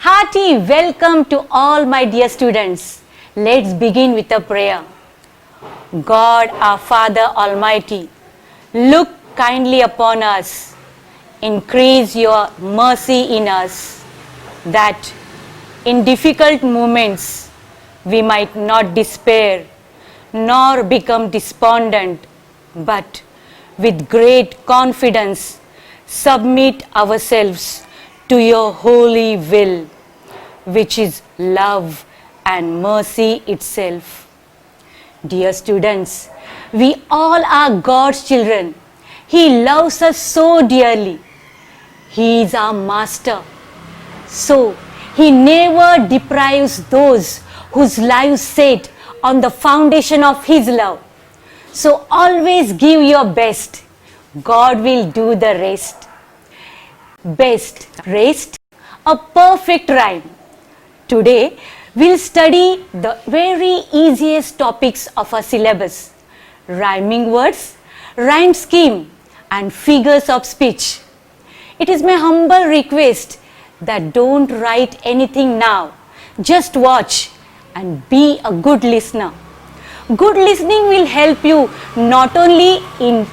Hearty welcome to all my dear students. Let's begin with a prayer. God, our Father Almighty, look kindly upon us. Increase your mercy in us, that in difficult moments we might not despair nor become despondent, but with great confidence submit ourselves to your holy will, which is love and mercy itself. Dear students, we all are God's children. He loves us so dearly. He is our master. So, He never deprives those whose lives set on the foundation of His love. So, always give your best. God will do the rest. Best, rest, a perfect rhyme. Today, we'll study the very easiest topics of our syllabus: rhyming words, rhyme scheme, and figures of speech. It is my humble request that don't write anything now. Just watch and be a good listener. Good listening will help you not only in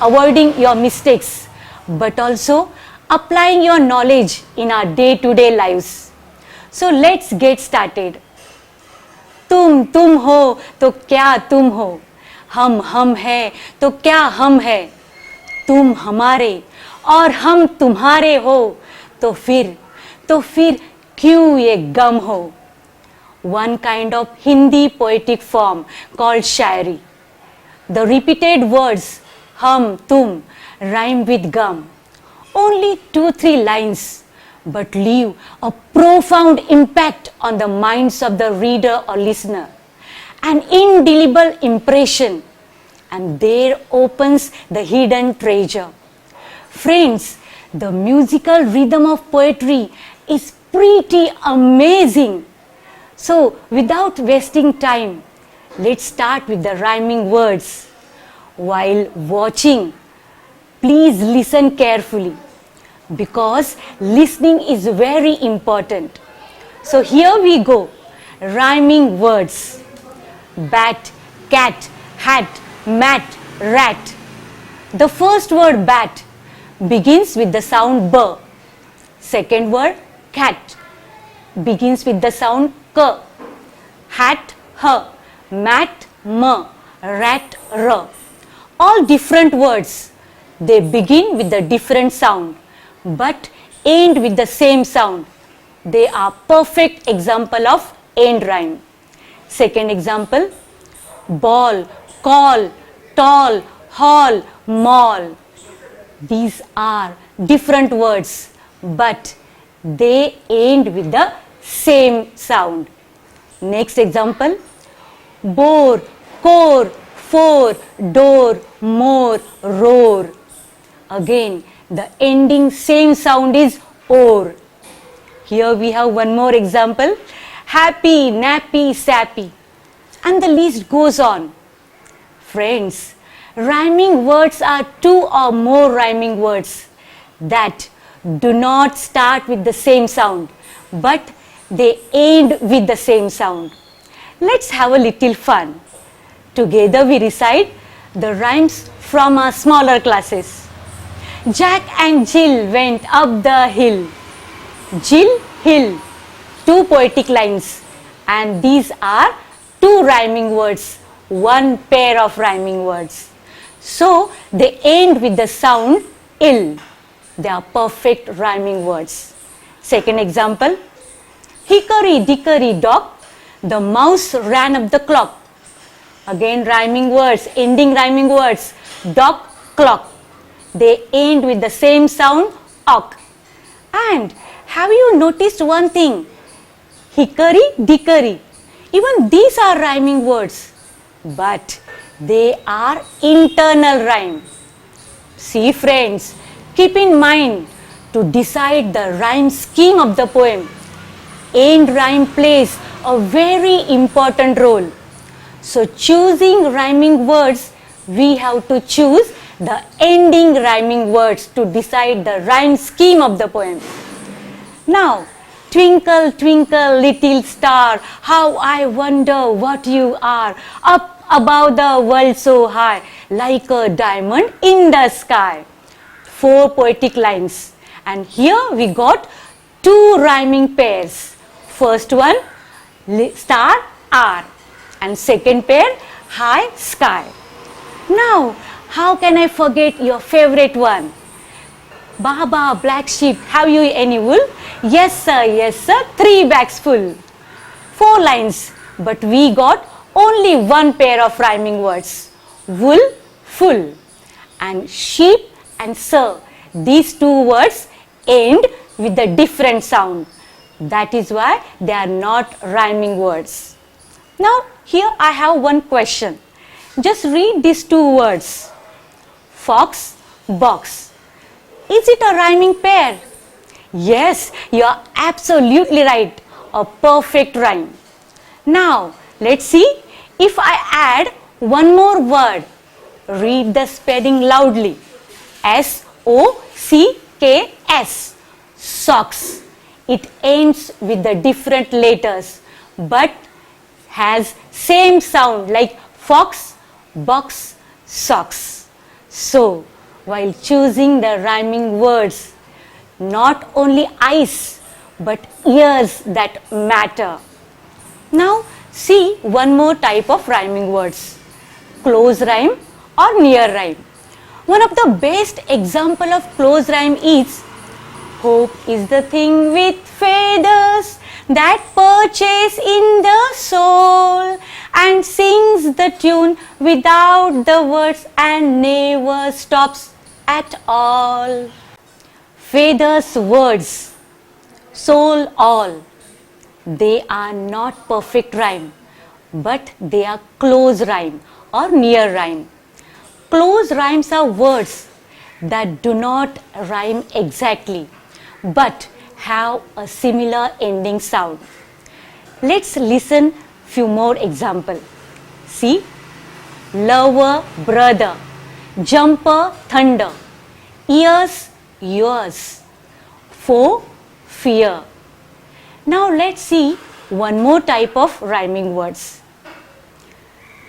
avoiding your mistakes, but also applying your knowledge in our day-to-day lives. So let's get started. तुम हो तो क्या तुम हो, हम है तो क्या हम है, तुम हमारे और हम तुम्हारे हो, तो फिर क्यों ये गम हो. One kind of Hindi poetic form called Shayari. The repeated words हम तुम rhyme with gum. Only 2-3 lines, but leave a profound impact on the minds of the reader or listener. An indelible impression, and there opens the hidden treasure. Friends, the musical rhythm of poetry is pretty amazing. So, without wasting time, let's start with the rhyming words. While watching, please listen carefully, because listening is very important. So here we go. Rhyming words: bat, cat, hat, mat, rat. The first word bat begins with the sound b. Second word cat begins with the sound k. Hat h, mat m, rat r. All different words. They begin with a different sound, but end with the same sound. They are perfect example of end rhyme. Second example: ball, call, tall, hall, mall. These are different words, but they end with the same sound. Next example: bore, core, for, door, more, roar. Again, the ending same sound is or. Here we have one more example: happy, nappy, sappy, and the list goes on. Friends, rhyming words are 2 or more rhyming words that do not start with the same sound, but they end with the same sound. Let's have a little fun. Together we recite the rhymes from our smaller classes. Jack and Jill went up the hill. Jill, hill. 2 poetic lines, and these are 2 rhyming words, 1 pair of rhyming words. So they end with the sound ill. They are perfect rhyming words. Second example: hickory dickory dock, the mouse ran up the clock. Again rhyming words, ending rhyming words: dock, clock. They end with the same sound, ock. And have you noticed one thing? Hickory, dickory. Even these are rhyming words, but they are internal rhyme. See friends, keep in mind to decide the rhyme scheme of the poem. End rhyme plays a very important role. So choosing rhyming words, we have to choose the ending rhyming words to decide the rhyme scheme of the poem. Now, Twinkle, twinkle, little star, how I wonder what you are. Up above the world so high, like a diamond in the sky. 4 poetic lines. And here we got 2 rhyming pairs. First one, star, R. And second pair, high, sky. Now, how can I forget your favorite one? Baba, black sheep, have you any wool? Yes sir, 3 bags full. 4 lines, but we got only 1 pair of rhyming words. Wool, full. And sheep and sir, these 2 words end with a different sound. That is why they are not rhyming words. Now, here I have one question. Just read these 2 words. Fox, box. Is it a rhyming pair? Yes, you are absolutely right. A perfect rhyme. Now, let's see if I add one more word. Read the spelling loudly. S-O-C-K-S. Socks. It ends with the different letters but has same sound like fox, box, socks. So, while choosing the rhyming words, not only eyes but ears that matter. Now see one more type of rhyming words. Close rhyme or near rhyme. One of the best example of close rhyme is hope is the thing with feathers that perches in the soul and sings the tune without the words and never stops at all. Feathers words, soul all. They are not perfect rhyme, but they are close rhyme or near rhyme. Close rhymes are words that do not rhyme exactly, but have a similar ending sound. Let's listen few more example. See, lover, brother, jumper, thunder, ears, yours, foe, fear. Now let's see one more type of rhyming words.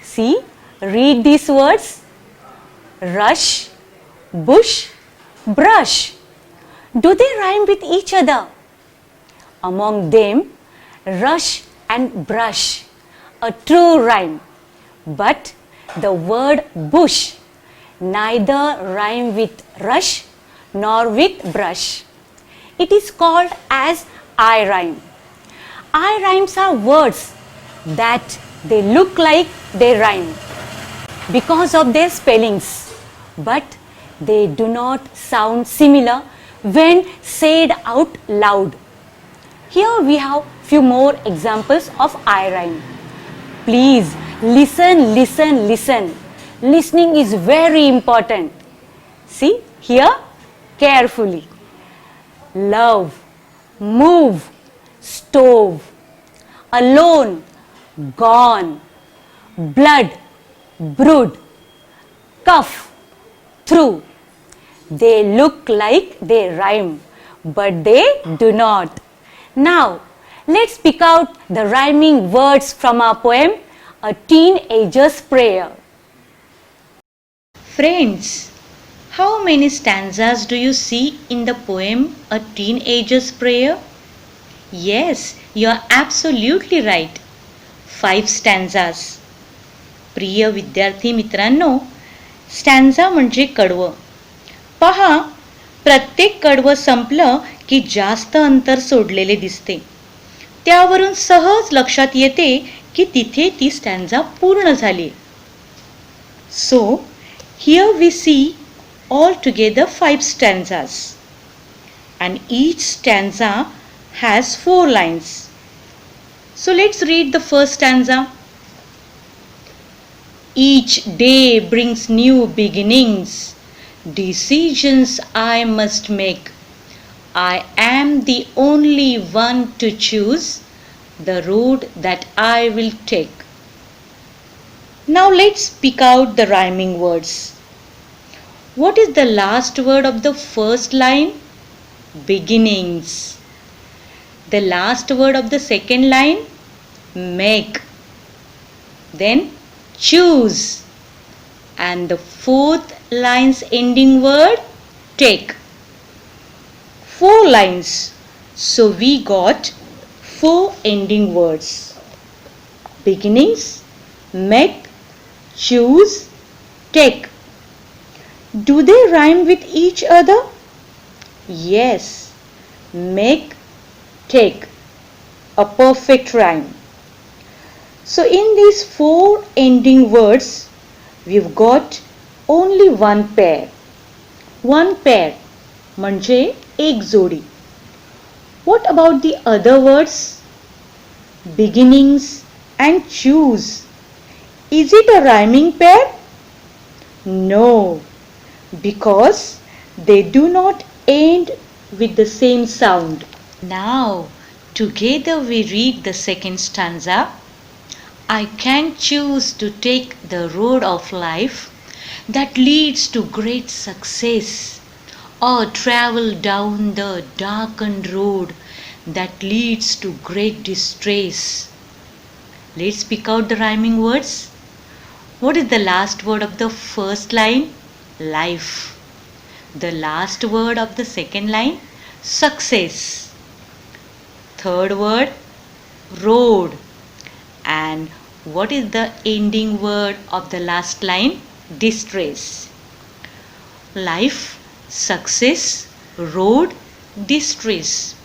See, read these words. Rush, bush, brush. Do they rhyme with each other? Among them, rush and brush, a true rhyme. But the word bush neither rhyme with rush nor with brush. It is called as I rhyme. I rhymes are words that they look like they rhyme because of their spellings, but they do not sound similar when said out loud. Here we have few more examples of I rhyme. Please listen, listen, listen. Listening is very important. See here carefully. Love, move, stove, alone, gone, blood, brood, cuff, through. They look like they rhyme, but they do not. Now, let's pick out the rhyming words from our poem, A Teenager's Prayer. Friends, how many stanzas do you see in the poem A Teenager's Prayer? Yes, you are absolutely right. 5 stanzas. प्रिय विद्यार्थी मित्रांनो, स्टॅन्झा म्हणजे कडवं. पहा, प्रत्येक कडवं संपलं की जास्त अंतर सोडलेले दिसते. त्यावरून सहज लक्षात येते की तिथे ती स्टॅन्झा पूर्ण झाली. सो here we see altogether 5 stanzas and each stanza has 4 lines. So let's read the first stanza. Each day brings new beginnings, decisions I must make. I am the only one to choose the road that I will take. Now let's pick out the rhyming words. What is the last word of the first line? Beginnings. The last word of the second line, make. Then choose. And the fourth line's ending word, take. 4 lines. So we got 4 ending words. Beginnings, make, choose, take. Do they rhyme with each other? Yes. Make, take. A perfect rhyme. So in these 4 ending words, we've got only one pair. One pair म्हणजे एक जोडी. What about the other words? Beginnings and choose. Is it a rhyming pair? No, because they do not end with the same sound. Now, together we read the second stanza. I can choose to take the road of life that leads to great success, or travel down the darkened road that leads to great distress. Let's pick out the rhyming words. What is the last word of the first line? Life. The last word of the second line? Success. Third word? Road. And what is the ending word of the last line? Distress. Life, success, road, distress.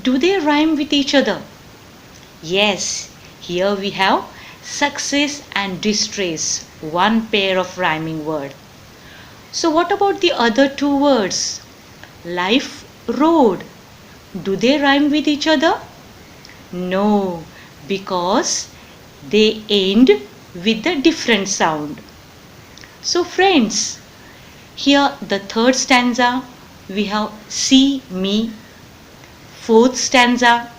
Do they rhyme with each other? Yes, here we have success and distress, one pair of rhyming word. So what about the other 2 words? Life, road. Do they rhyme with each other? No, because they end with a different sound. So friends, here the third stanza we have see me. Fourth stanza,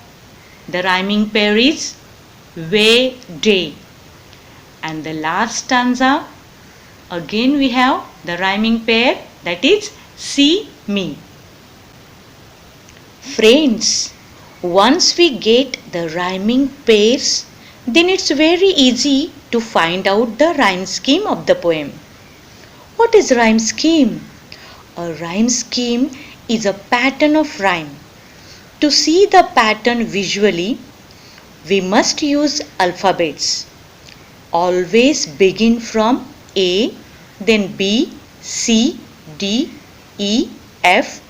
the rhyming pair is way, day. And the last stanza, again we have the rhyming pair, that is see me. Friends, once we get the rhyming pairs, then it's very easy to find out the rhyme scheme of the poem. What is rhyme scheme? A rhyme scheme is a pattern of rhyme. To see the pattern visually, we must use alphabets. Always begin from A, then B, C, D, E, F,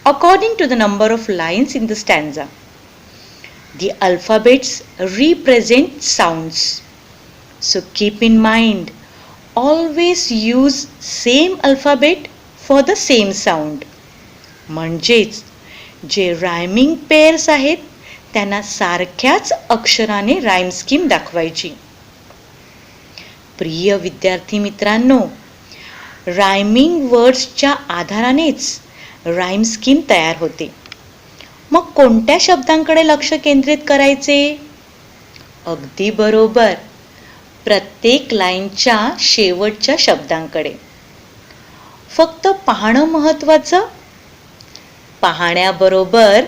according to the number of lines in the stanza. The alphabets represent sounds. So keep in mind, always use same alphabet for the same sound. म्हणजेच जे rhyming pairs आहेत त्यांना सारख्याच अक्षराने rhyme scheme दाखवायची. प्रिय विद्यार्थी मित्रांनो, rhyming वर्ड्सच्या आधारानेच rhyme scheme तयार होते. मग कोणत्या शब्दांकडे लक्ष केंद्रित करायचे? अगदी बरोबर, प्रत्येक लाईनच्या शेवटच्या शब्दांकडे. फक्त पाहणं महत्त्वाचं? पाहण्याबरोबर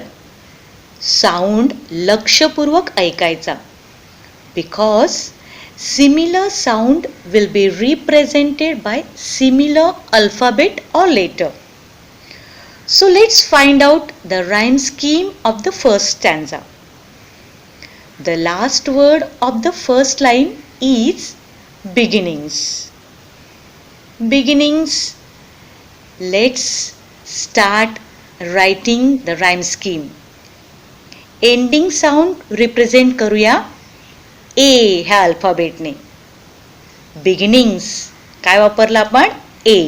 साऊंड लक्षपूर्वक ऐकायचा. Because similar sound will be represented by similar alphabet or letter. So let's find out the rhyme scheme of the first stanza. The last word of the first line is beginnings. Beginnings. Let's start writing the rhyme scheme. Ending sound represent करूया A ह्या अल्फाबेटने. Beginnings काय वापरला आपण? A.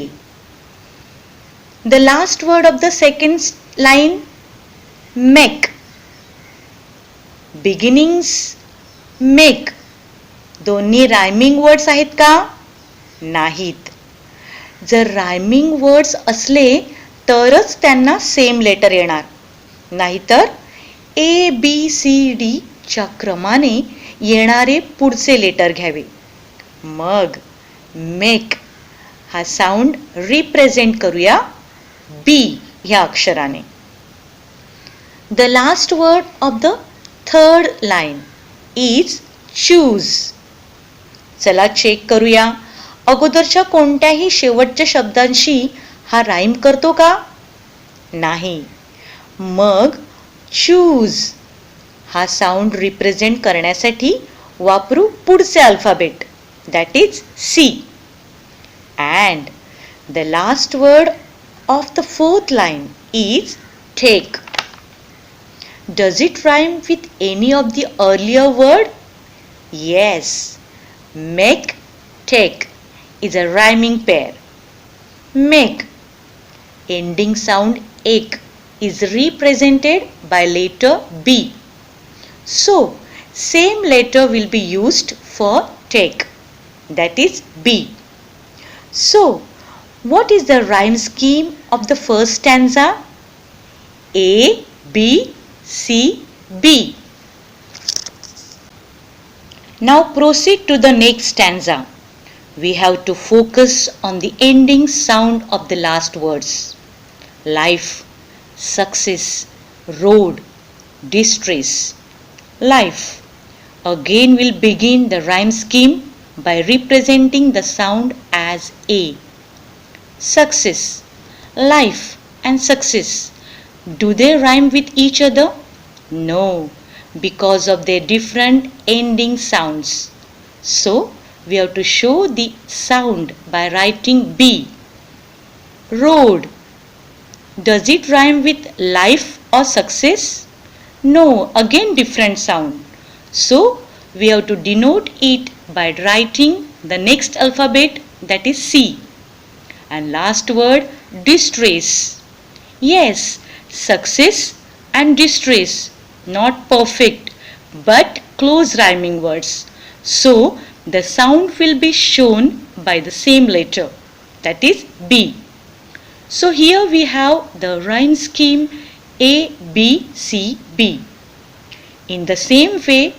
The last word of the second line, make. Beginnings, make. दोन्ही rhyming words आहेत का? नाहीत. जर रायमिंग वर्ड्स असले तरच त्यांना सेम लेटर येणार. नाहीतर A, B, C, D च्या क्रमाने येणारे पुढचे लेटर घ्यावे. मग मेक हा साऊंड रिप्रेझेंट करूया B ह्या अक्षराने. The last word of the third line is choose. चला चेक करूया. अगोदरच्या कोणत्याही शेवटच्या शब्दांशी हा राईम करतो का? नाही. मग चूज हा साऊंड रिप्रेझेंट करण्यासाठी वापरू पुढचे alphabet, that is C. And the last word of the fourth line is take. Does it rhyme with any of the earlier word? Yes. Make, take is a rhyming pair. Make. Ending sound ek is represented by letter B. So, same letter will be used for take. That is B. So, what is the rhyme scheme of the first stanza? A, B, C, B. Now proceed to the next stanza. We have to focus on the ending sound of the last words. Life, success, road, distress. Life. Again we'll begin the rhyme scheme by representing the sound as A. Success. Life and success. Do they rhyme with each other? No, because of their different ending sounds. So, we have to show the sound by writing B. Road. Does it rhyme with life or success? No, again different sound. So, we have to denote it by writing the next alphabet, that is C. And last word, distress. Yes, success and distress, not perfect but close rhyming words. So the sound will be shown by the same letter, that is B. So here we have the rhyme scheme A, B, C, B. In the same way,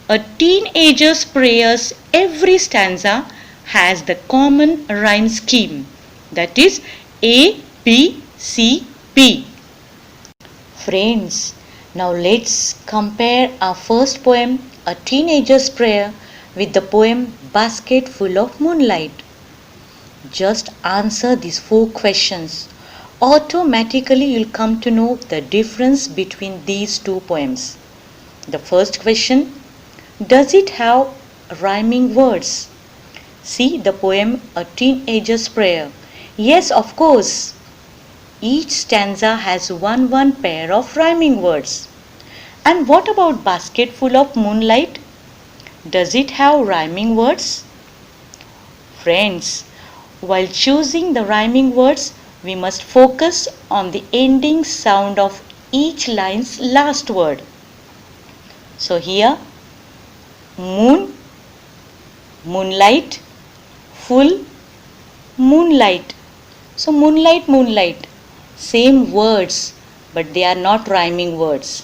a teenager's prayers, every stanza has the common rhyme scheme, that is A, B, C, B. Friends, now let's compare our first poem, A Teenager's Prayer, with the poem Basket Full of Moonlight. Just answer these 4 questions. Automatically you'll come to know the difference between these 2 poems. The first question, does it have rhyming words? See the poem A Teenager's Prayer. Yes, of course. Each stanza has one pair of rhyming words. And what about Basket Full of Moonlight? Does it have rhyming words? Friends, while choosing the rhyming words, we must focus on the ending sound of each line's last word. So here, moon, moonlight, full, moonlight. So moonlight, moonlight. Same words, but they are not rhyming words.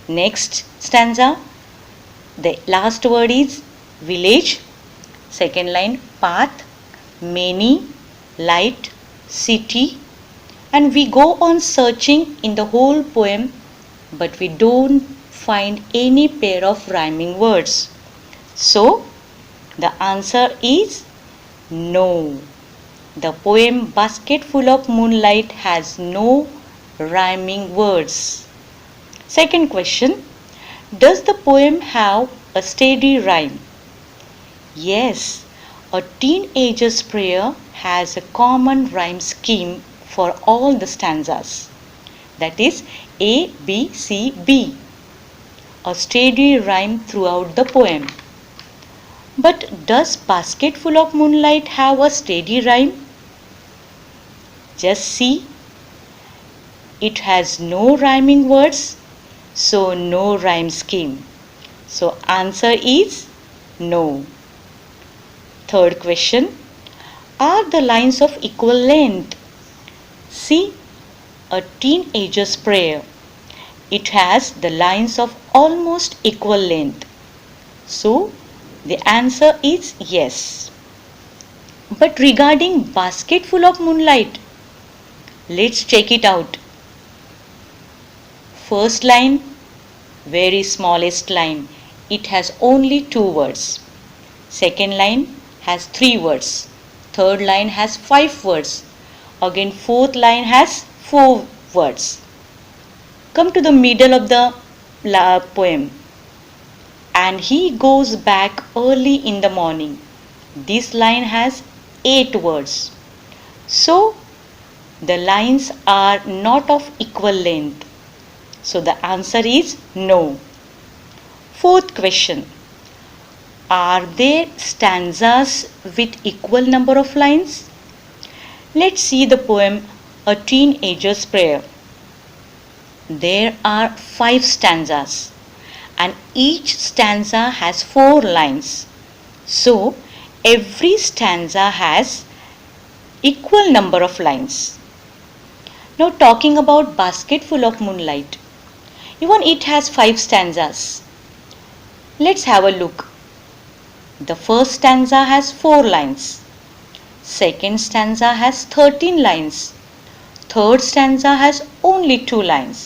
Next stanza, the last word is village. Second line, path, many, light, city. And we go on searching in the whole poem, but we don't find any pair of rhyming words. So, the answer is no. The poem Basket Full of Moonlight has no rhyming words. Second question, does the poem have a steady rhyme? Yes, A Teenager's Prayer has a common rhyme scheme for all the stanzas. That is A, B, C, B. A steady rhyme throughout the poem. But does Basket Full of Moonlight have a steady rhyme? Just see. It has no rhyming words, so no rhyme scheme. So answer is no. Third question, are the lines of equal length? See, A Teenager's Prayer. It has the lines of almost equal length. So the answer is yes. But regarding Basket Full of Moonlight, let's check it out. First line, very smallest line. It has only 2 words. Second line has 3 words. Third line has 5 words. Again, fourth line has 4 words. Come to the middle of the poem. And he goes back early in the morning. This line has 8 words. So, the lines are not of equal length. So, the answer is no. Fourth question. Are there stanzas with equal number of lines? Let's see the poem A Teenager's Prayer. There are 5 stanzas and each stanza has 4 lines. So, every stanza has equal number of lines. Now talking about Basket Full of Moonlight. Even it has 5 stanzas. Let's have a look. The first stanza has 4 lines. Second stanza has 13 lines. Third stanza has only 2 lines.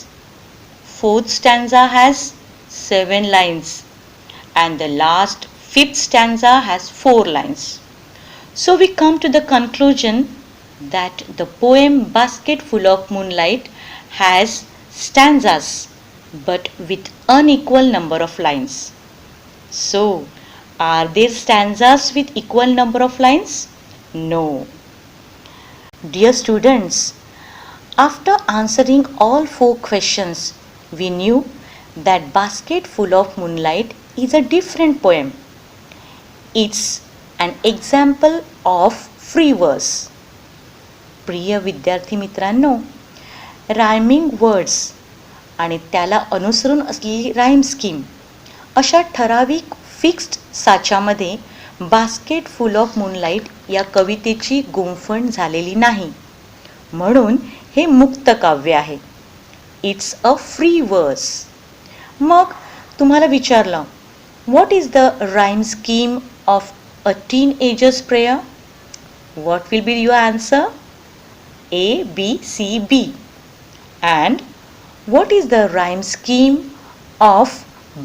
Fourth stanza has 7 lines. And the last, fifth stanza has 4 lines. So we come to the conclusion that the poem Basket Full of Moonlight has stanzas but with unequal number of lines. So, are there stanzas with equal number of lines? No. Dear students, after answering all 4 questions, we knew that Basket Full of Moonlight is a different poem. It's an example of free verse. प्रिय विद्यार्थी मित्रांनो, rhyming words आणि त्याला अनुसरून असलेली rhyme scheme अशा ठराविक fixed साच्यामध्ये बास्केट फुल ऑफ मूनलाईट या कवितेची गुंफण झालेली नाही. म्हणून हे मुक्त काव्य आहे. It's a free verse. मग तुम्हाला विचारलं, what is the rhyme scheme of a teenager's prayer? What will be your answer? A, B, C, B. And what is the rhyme scheme of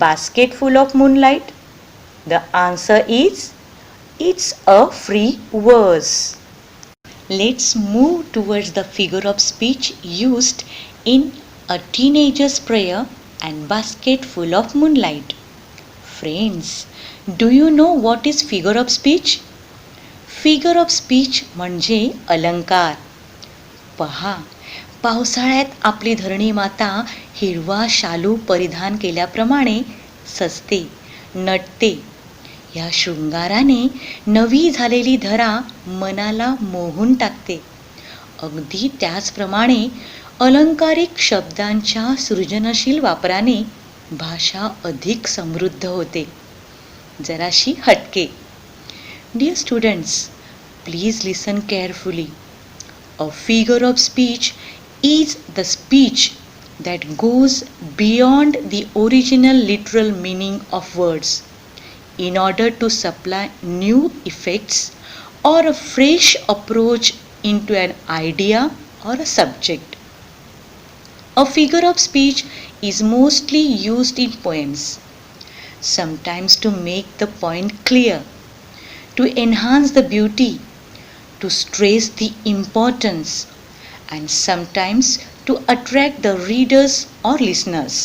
Basket Full of Moonlight? The answer is, it's a free verse. Let's move towards the figure of speech used in A Teenager's Prayer and Basket Full of Moonlight. Friends, do you know what is figure of speech? Figure of speech म्हणजे अलंकार. पहा, पावसाळ्यात आपली धरणी माता हिरवा शालू परिधान केल्याप्रमाणे सजते, नटते. या शृंगाराने नवी झालेली धरा मनाला मोहून टाकते. अगदी त्याचप्रमाणे अलंकारिक शब्दांच्या सृजनशील वापराने भाषा अधिक समृद्ध होते. जराशी हटके. Dear students, please listen carefully. A figure of speech is the speech that goes beyond the original literal meaning of words in order to supply new effects or a fresh approach into an idea or a subject. A figure of speech is mostly used in poems, sometimes to make the point clear, to enhance the beauty, to stress the importance, and sometimes to attract the readers or listeners,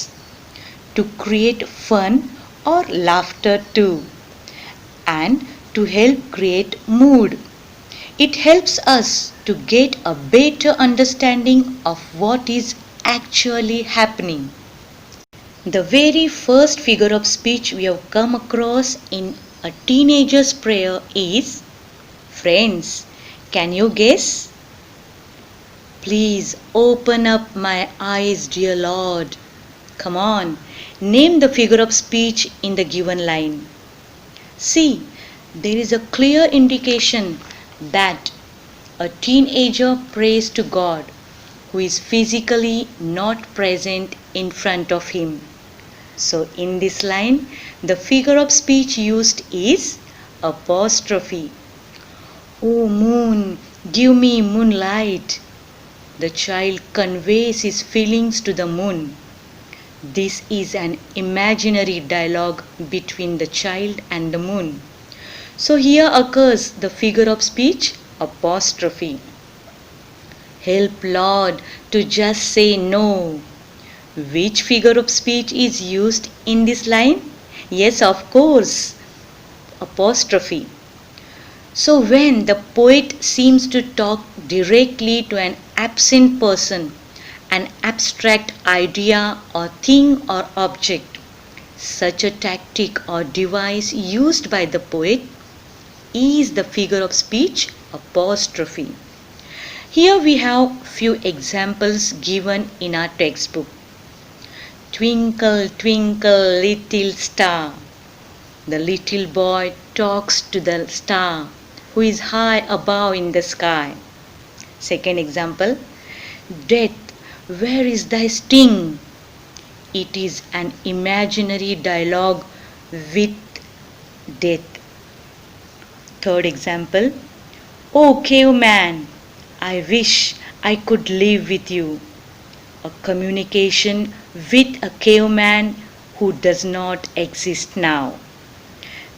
to create fun or laughter too, and to help create mood. It helps us to get a better understanding of what is actually happening. The very first figure of speech we have come across in A Teenager's Prayer is, friends, can you guess? Please open up my eyes, dear Lord. Come on, name the figure of speech in the given line. See, there is a clear indication that a teenager prays to God who is physically not present in front of him. So in this line, the figure of speech used is apostrophe. Oh moon, give me moonlight. The child conveys his feelings to the moon. This is an imaginary dialogue between the child and the moon. So here occurs the figure of speech apostrophe. Help Lord to just say no. Which figure of speech is used in this line? Yes, of course, apostrophe. So when the poet seems to talk directly to an absent person, an abstract idea or thing or object, such a tactic or device used by the poet is the figure of speech apostrophe. Here we have few examples given in our textbook. Twinkle, twinkle, little star. The little boy talks to the star who is high above in the sky. Second example, Death, where is thy sting? It is an imaginary dialogue with death. Third example, Oh caveman, I wish I could live with you. A communication with a caveman who does not exist now.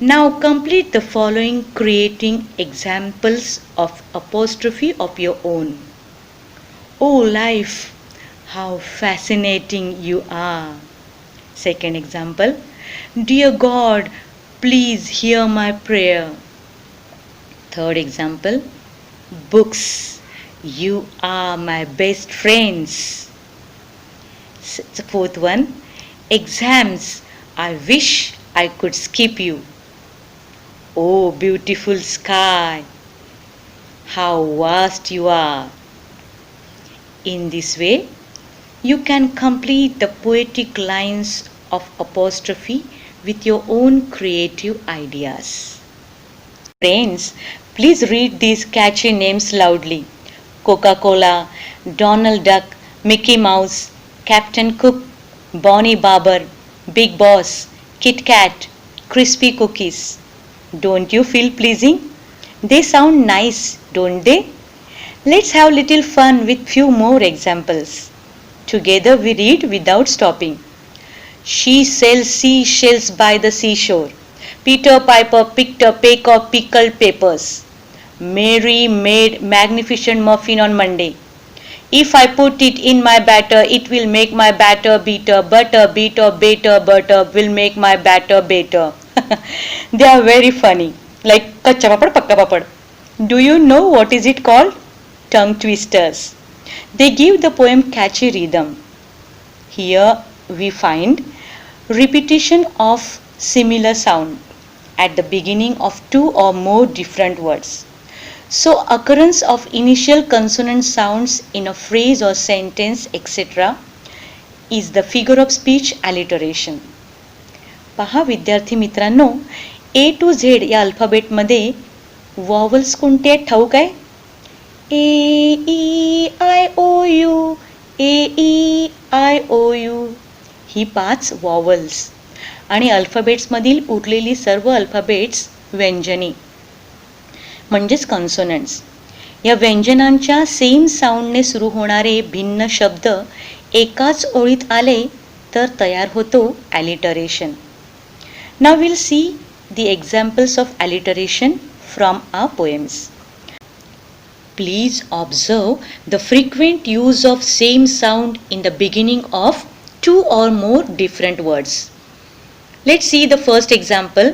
Now complete the following creating examples of apostrophe of your own. Oh life, how fascinating you are. Second example, Dear God, please hear my prayer. Third example, Books, you are my best friends. Fourth one, Exams, I wish I could skip you. Oh beautiful sky, how vast you are. In this way, you can complete the poetic lines of apostrophe with your own creative ideas. Friends, please read these catchy names loudly. Coca-Cola, Donald Duck, Mickey Mouse, Captain Cook, Bonnie Barber, Big Boss, Kit Kat, Crispy Cookies. Don't you feel pleasing? They sound nice, don't they? Let's have little fun with few more examples. Together we read without stopping. She sells seashells by the seashore. Peter Piper picked a peck of pickled peppers. Mary made magnificent muffin on Monday. If I put it in my batter, it will make my batter better. Butter, better, better, butter will make my batter better. They are very funny. Like kacha papad, pakka papad. Do you know what is it called? Tongue twisters. They give the poem catchy rhythm. Here we find repetition of similar sound at the beginning of two or more different words. So occurrence of initial consonant sounds in a phrase or sentence etc. is the figure of speech alliteration. पहा विद्यार्थी मित्रांनो, A to Z या अल्फाबेटमध्ये vowels कोणते आहेत ठाऊक आहे? A, E, I, O, U, A, E, I, O, U he 5 vowels आणि अल्फाबेट्समधील उरलेली सर्व अल्फाबेट्स व्यंजनी म्हणजेच कॉन्सोनंट्स. या व्यंजनांच्या सेम साऊंडने सुरू होणारे भिन्न शब्द एकाच ओळीत आले तर तयार होतो alliteration. Now will see the examples of alliteration from our poems. Please observe the frequent use of same sound in the beginning of two or more different words. Let's see the first example.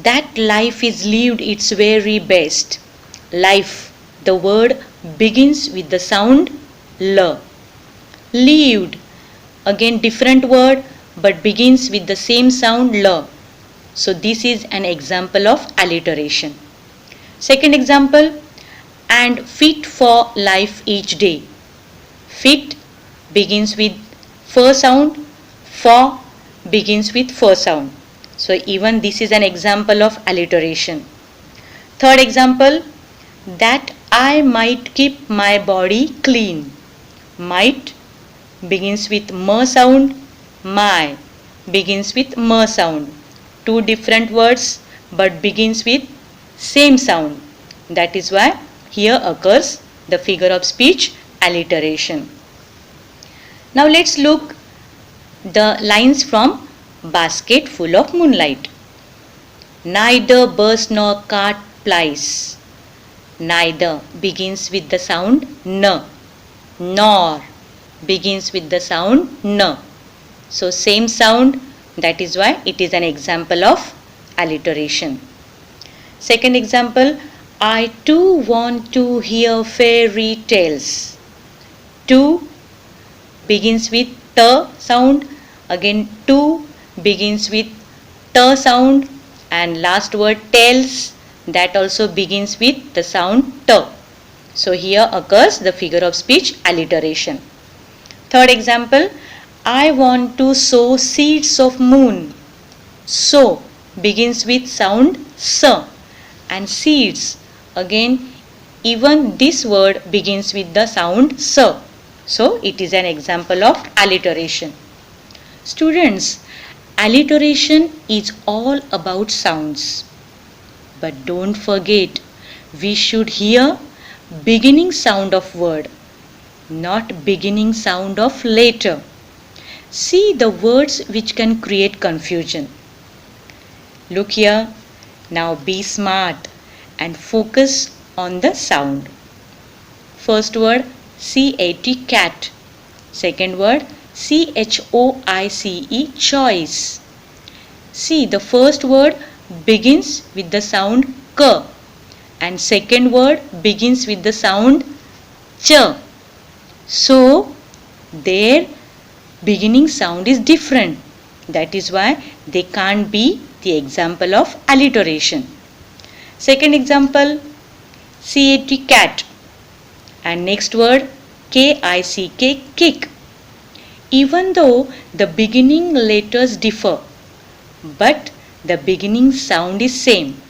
That life is lived its very best. Life, the word begins with the sound L. Lived, again different word but begins with the same sound L. So this is an example of alliteration. Second example, and fit for life each day. Fit begins with f sound, for begins with f sound. So even this is an example of alliteration. Third example, that I might keep my body clean. Might begins with m sound, my begins with m sound. Two different words but begins with same sound. That is why here occurs the figure of speech alliteration. Now let's look the lines from Basket Full of Moonlight. Neither bus nor cart plies. Neither begins with the sound N. Nor begins with the sound N. So same sound, that is why it is an example of alliteration. Second example, I too want to hear fairy tales. To begins with T sound, again to begins with T sound, and last word tales, that also begins with the sound T. So here occurs the figure of speech alliteration. Third example, I want to sow seeds of moon. Sow begins with sound S, and seeds, again even this word begins with the sound S. So it is an example of alliteration. Students, alliteration is all about sounds. But don't forget, we should hear beginning sound of word, not beginning sound of letter. See the words which can create confusion. Look here. Now be smart and focus on the sound. First word C-A-T, cat. Second word C-H-O-I-C-E, choice. See, the first word begins with the sound K, and second word begins with the sound Ch. So their beginning sound is different. That is why they can't be the example of alliteration. Second example, C-A-T, cat, and next word K-I-C-K, kick. Even though the beginning letters differ, but the beginning sound is same.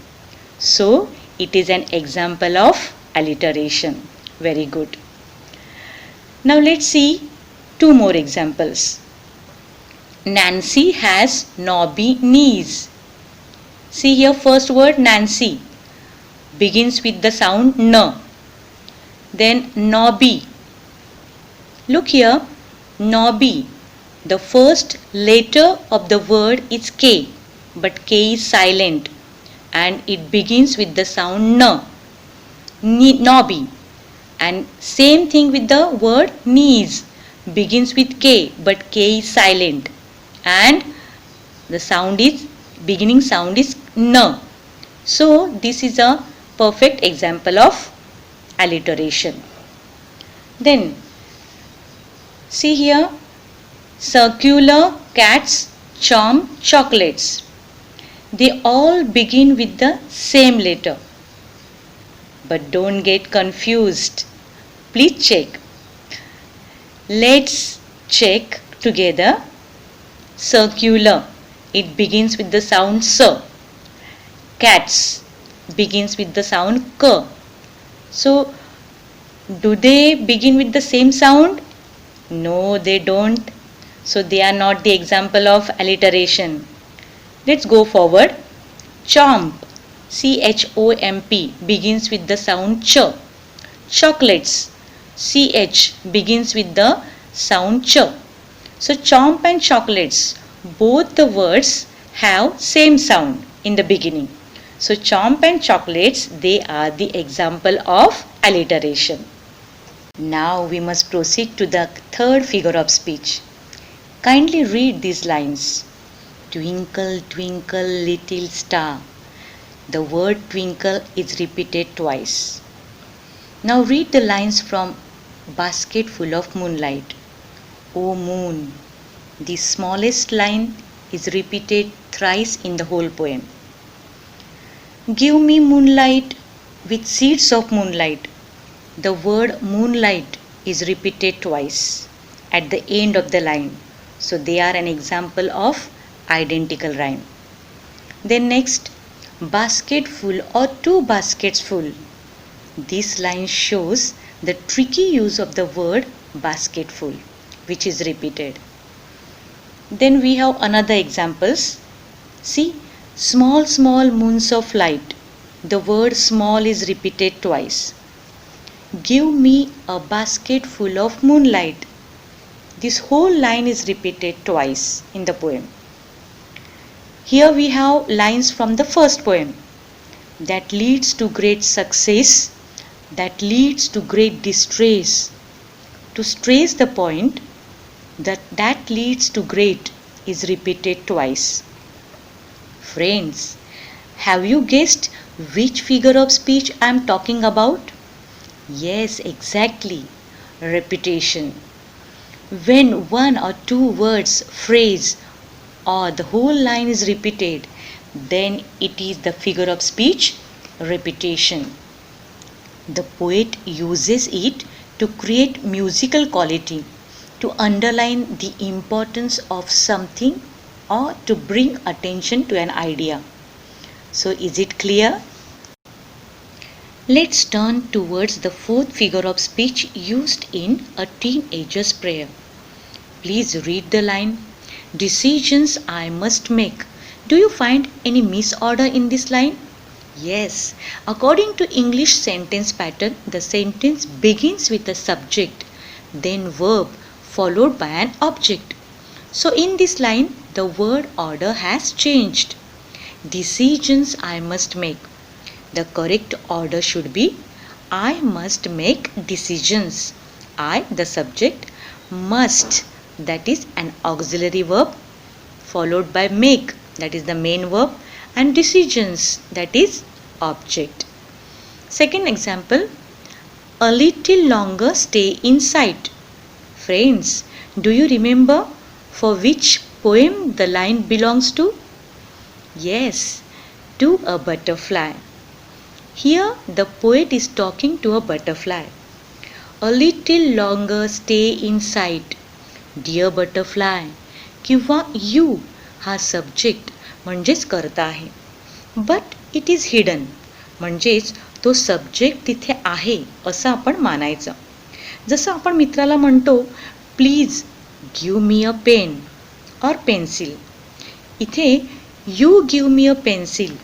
So it is an example of alliteration. Very good. Now let's see two more examples. Nancy has knobby knees. See here, first word Nancy begins with the sound N. Then knobby. Look here, knobby. The first letter of the word is K, but K is silent and it begins with the sound N. Knobby. And same thing with the word knees, begins with K, but K is silent and the sound is, beginning sound is N. So this is a perfect example of alliteration. Then see here, circular cats charm chocolates. They all begin with the same letter. But don't get confused. Please check. Let's check together. Circular, it begins with the sound S. Cats begins with the sound K. So do they begin with the same sound? No, they don't. So they are not the example of alliteration. Let's go forward. Chomp, C-H-O-M-P, begins with the sound Ch. Chocolates, C-H, begins with the sound Ch. So chomp and chocolates, both the words have same sound in the beginning. So chomp and chocolates, they are the example of alliteration. Now we must proceed to the third figure of speech. Kindly read these lines. Twinkle, twinkle, little star. The word twinkle is repeated twice. Now read the lines from Basket Full of Moonlight. O moon. The smallest line is repeated thrice in the whole poem. Give me moonlight with seeds of moonlight. The word moonlight is repeated twice at the end of the line. So they are an example of identical rhyme. Then next, basket full or two baskets full. This line shows the tricky use of the word basketful, which is repeated. Then we have another examples. See, small, small moons of light. The word small is repeated twice. Give me a basket full of moonlight. This whole line is repeated twice in the poem. Here we have lines from the first poem. That leads to great success, that leads to great distress. To stress the point, that leads to great is repeated twice. Friends, have you guessed which figure of speech I am talking about? Yes, exactly. Repetition. When one or two words, phrase, or the whole line is repeated, then it is the figure of speech repetition. The poet uses it to create musical quality, to underline the importance of something, or to bring attention to an idea. So, is it clear? Let's turn towards the fourth figure of speech used in a teenager's prayer. Please read the line. Decisions I must make. Do you find any misorder in this line? Yes. According to English sentence pattern, the sentence begins with a subject, then verb, followed by an object. So in this line, the word order has changed. Decisions I must make. The correct order should be I must make decisions. I, the subject, must, that is an auxiliary verb, followed by make, that is the main verb, and decisions, that is object. Second example, a little longer stay in sight. Friends, do you remember for which poem the line belongs to? Yes, to a butterfly. Here the poet is talking to a butterfly. A little longer stay in sight. Dear butterfly, किंवा you हा subject म्हणजेच करता आहे. But it is hidden म्हणजेच तो subject तिथे आहे असं आपण मानायचं. जसं आपण मित्राला म्हणतो please give me a pen or pencil. इथे you give me a pencil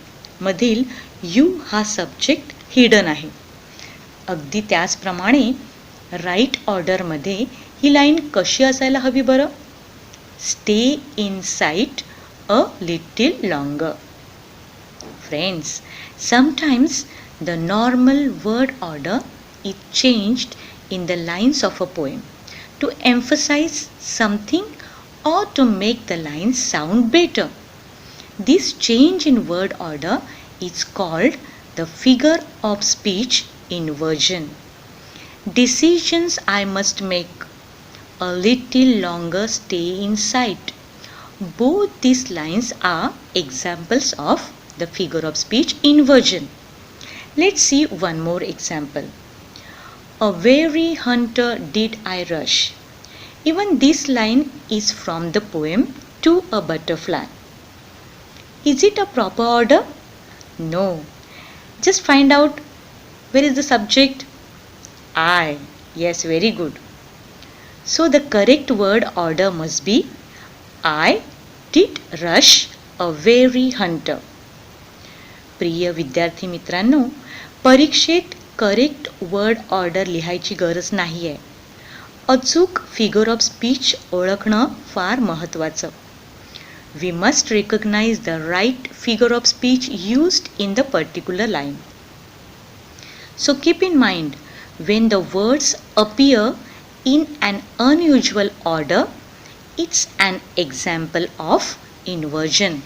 मधील यू हा सब्जेक्ट हिडन आहे. अगदी त्याचप्रमाणे राईट ऑर्डरमध्ये ही लाईन कशी असायला हवी बरं? Stay in site a little longer. Friends, sometimes the normal word order is changed in the lines of a poem to emphasize something or to make the lines sound better. This change in word order is called the figure of speech inversion. Decisions I must make. A little longer stay in sight. Both these lines are examples of the figure of speech inversion. Let's see one more example. A weary hunter did I rush. Even this line is from the poem To a Butterfly. Is it a proper order? No. Just find out where is the subject? I. Yes, very good. So the correct word order must be I did rush a weary hunter. प्रिय विद्यार्थी मित्रांनो, परीक्षेत correct word order लिहायची गरज नाही आहे. अचूक figure of speech ओळखणं फार महत्त्वाचं. We must recognise the right figure of speech used in the particular line. So keep in mind when the words appear in an unusual order, it's an example of inversion.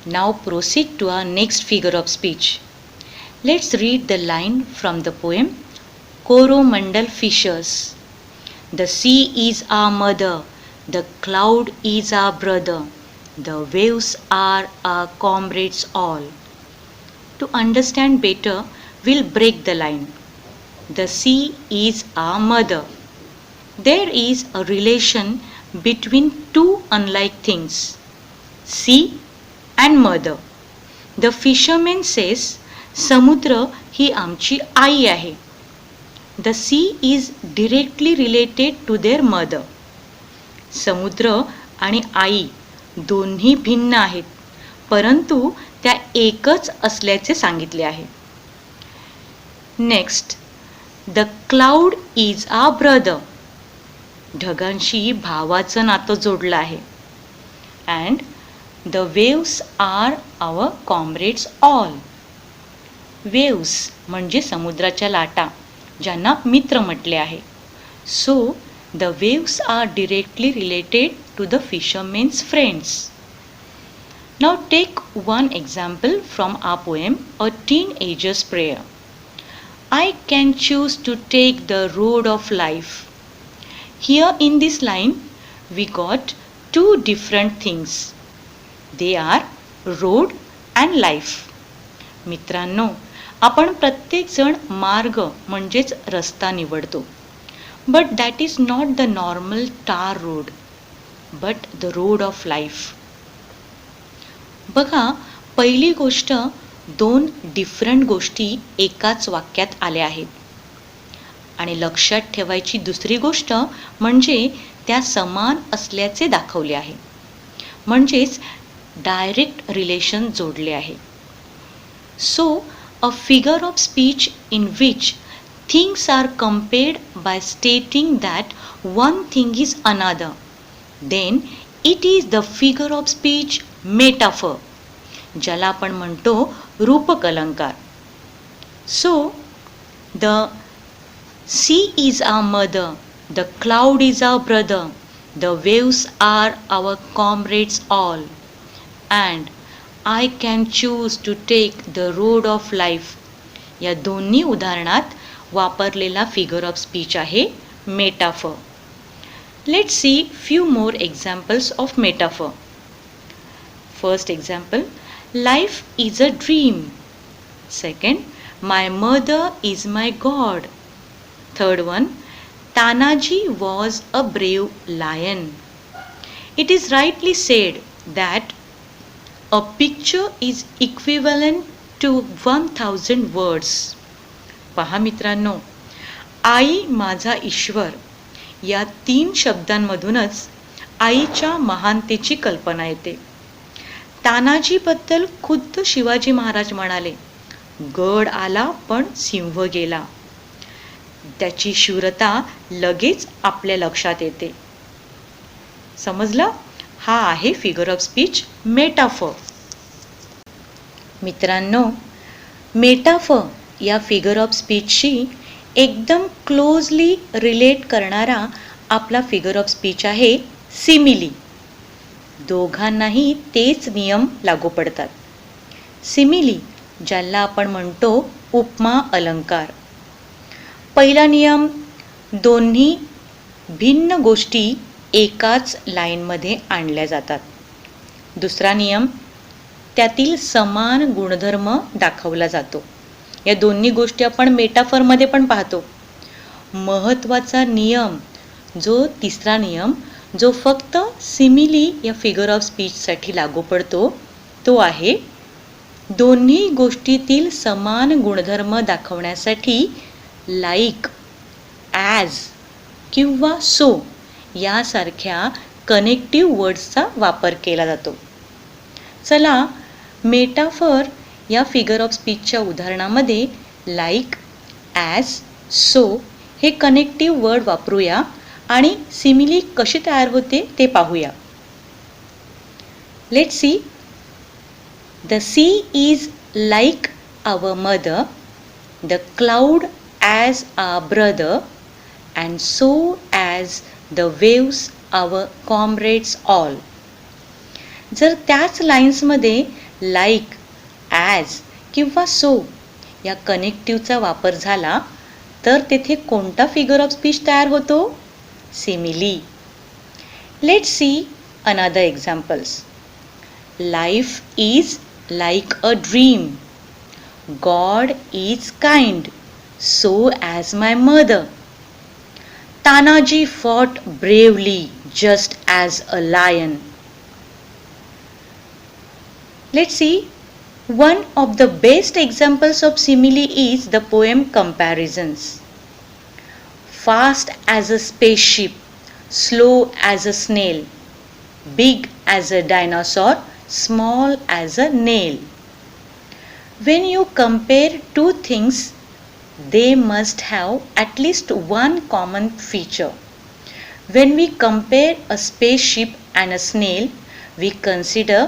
Now proceed to our next figure of speech. Let's read the line from the poem Coromandel Fishers. The sea is our mother, the cloud is our brother, the waves are our comrades all. To understand better, we'll break the line. The sea is our mother. There is a relation between two unlike things, sea and mother. The fisherman says, समुद्र ही आमची आई आहे. The sea is directly related to their mother. समुद्र आणि आई दोन्ही भिन्न आहेत, परंतु त्या एकच असल्याचे सांगितले आहे. Next, the cloud is our brother. ढगांशी भावाचं नातं जोडलं आहे. And the waves are our comrades all. Waves म्हणजे समुद्राच्या लाटा, ज्यांना मित्र म्हटले आहे. So the waves are directly related to the fisherman's friends. Now take one example from our poem, A Teenager's Prayer. I can choose to take the road of life. Here in this line, we got two different things. They are road and life. मित्रांनो, आपण प्रत्येक जण मार्ग म्हणजेच रस्ता निवडतो. But that is not the normal tar road, but the road of life. बघा, पहिली गोष्ट, दोन डिफरंट गोष्टी एकाच वाक्यात आल्या आहेत. आणि लक्षात ठेवायची दुसरी गोष्ट म्हणजे त्या समान असल्याचे दाखवले आहे. म्हणजेच डायरेक्ट रिलेशन जोडले आहे. So a figure of speech in which things are compared by stating that one thing is another, then it is the figure of speech metaphor, ज्याला आपण म्हणतो रूपकलंकार. So the sea is our mother, the cloud is our brother, the waves are our comrades all, and I can choose to take the road of life. या दोन्ही उदाहरणात वापरलेला figure of speech आहे metaphor. Let's see few more examples of metaphor. First example, life is a dream. Second, my mother is my God. Third one, Tanaji was a brave lion. It is rightly said that a picture is equivalent to 1000 words. पहा मित्रांनो, आई माझा ईश्वर या 3 शब्दांमधूनच आईच्या महानतेची कल्पना येते. तानाजीबद्दल खुद्द शिवाजी महाराज म्हणाले, गड आला पण सिंह गेला. त्याची शूरता लगेच आपल्या लक्षात येते. समजलं? हा आहे फिगर ऑफ स्पीच मेटाफर. मित्रांनो, मेटाफर या फिगर ऑफ स्पीचशी एकदम क्लोजली रिलेट करणारा आपला फिगर ऑफ स्पीच आहे सिमिली. दोघांनाही तेच नियम लागू पडतात. सिमिली, ज्याला आपण म्हणतो उपमा अलंकार. पहिला नियम, दोन्ही भिन्न गोष्टी एकाच लाईनमध्ये आणल्या जातात. दुसरा नियम, त्यातील समान गुणधर्म दाखवला जातो. या दोन्ही गोष्टी आपण मेटाफरमध्ये पण पाहतो. महत्त्वाचा नियम, जो तिसरा नियम, जो फक्त सिमिली या फिगर ऑफ स्पीचसाठी लागू पडतो, तो आहे दोन्ही गोष्टीतील समान गुणधर्म दाखवण्यासाठी लाईक, ॲज किंवा सो यासारख्या कनेक्टिव्ह वर्ड्सचा वापर केला जातो. चला, मेटाफर या फिगर ऑफ स्पीचच्या उदाहरणामध्ये लाईक, ॲज, सो हे कनेक्टिव्ह वर्ड वापरूया आणि सिमिली कशी तयार होते ते पाहूया. Let's see. The sea is like our mother, the cloud as our brother, and so as the waves our comrades all. जर त्याच लाईन्समध्ये लाईक, ॲज किंवा सो या कनेक्टिव्हचा वापर झाला तर तेथे कोणता फिगर ऑफ स्पीच तयार होतो? Simile. Let's see another examples. Life is like a dream. God is kind, so as my mother. Tanaji fought bravely just as a lion. Let's see. One of the best examples of simile is the poem Comparisons. Fast as a spaceship, slow as a snail, big as a dinosaur, small as a nail. When you compare two things, they must have at least one common feature. When we compare a spaceship and a snail, we consider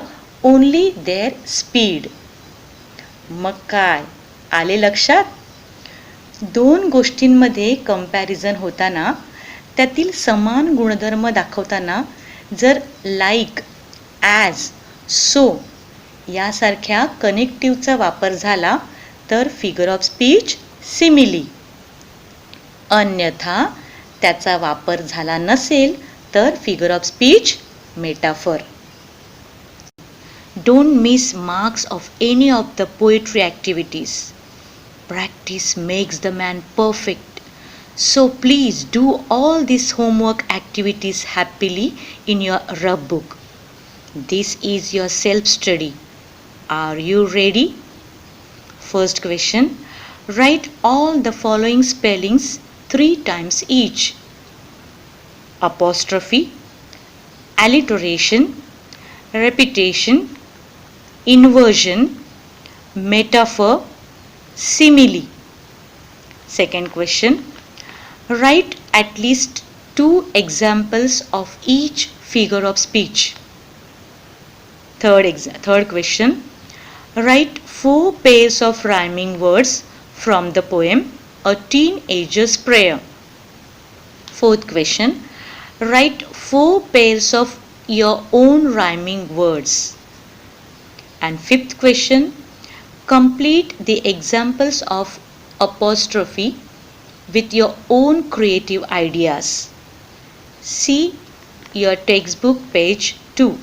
only their speed. मग काय आले लक्षात? दोन गोष्टींमध्ये comparison होताना त्यातील समान गुणधर्म दाखवताना जर लाईक, ॲज, सो यासारख्या कनेक्टिव्हचा वापर झाला तर फिगर ऑफ स्पीच सिमिली. अन्यथा त्याचा वापर झाला नसेल तर figure of speech metaphor. Don't miss marks of any of the poetry activities. Practice makes the man perfect. So please do all these homework activities happily in your rub book. This is your self-study. Are you ready? First question. Write all the following spellings 3 times each. Apostrophe, alliteration, repetition, inversion, metaphor, simile. Second question. Write at least 2 examples of each figure of speech. Third question. Write 4 pairs of rhyming words from the poem A Teenager's Prayer. Fourth question. Write 4 pairs of your own rhyming words. And fifth question, complete the examples of apostrophe with your own creative ideas. See your textbook page 2.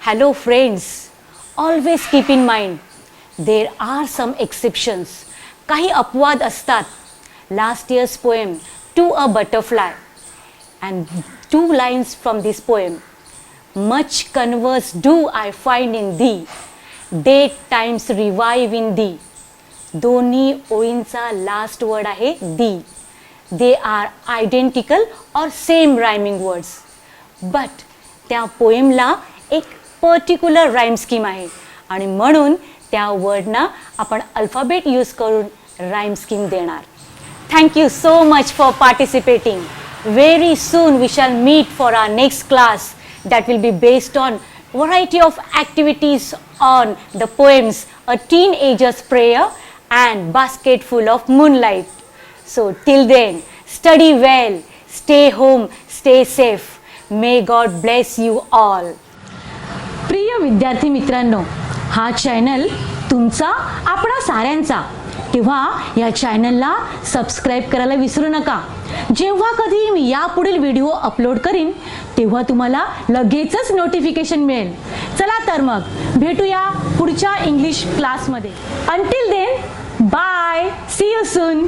Hello friends, always keep in mind, there are some exceptions. काही अपवाद असतात. Last year's poem, To a Butterfly, and 2 lines from this poem. Much converse do I find in thee, date times revive in thee. दोन्ही ओळींचा last word आहे दी. They are identical और same rhyming words, but त्या पोएमला एक particular rhyme scheme आहे आणि म्हणून त्या वर्डना आपण अल्फाबेट यूज करून राईम स्कीम देणार. Thank you so much for participating. Very soon we shall meet for our next class that will be based on variety of activities on the poems A Teenager's Prayer and Basket Full of Moonlight. So till then, study well, stay home, stay safe. May God bless you all. प्रिय विद्यार्थी मित्रांनो, हा channel तुमचा आपणा साऱ्यांचा, तेव्हा या चॅनलला subscribe करायला विसरू नका. जेव्हा कधी मी यापुढील व्हिडिओ अपलोड करीन तेव्हा तुम्हाला लगेचच नोटिफिकेशन मिळेल. चला तर मग भेटूया पुढच्या इंग्लिश क्लासमध्ये. Until then, bye, see you soon.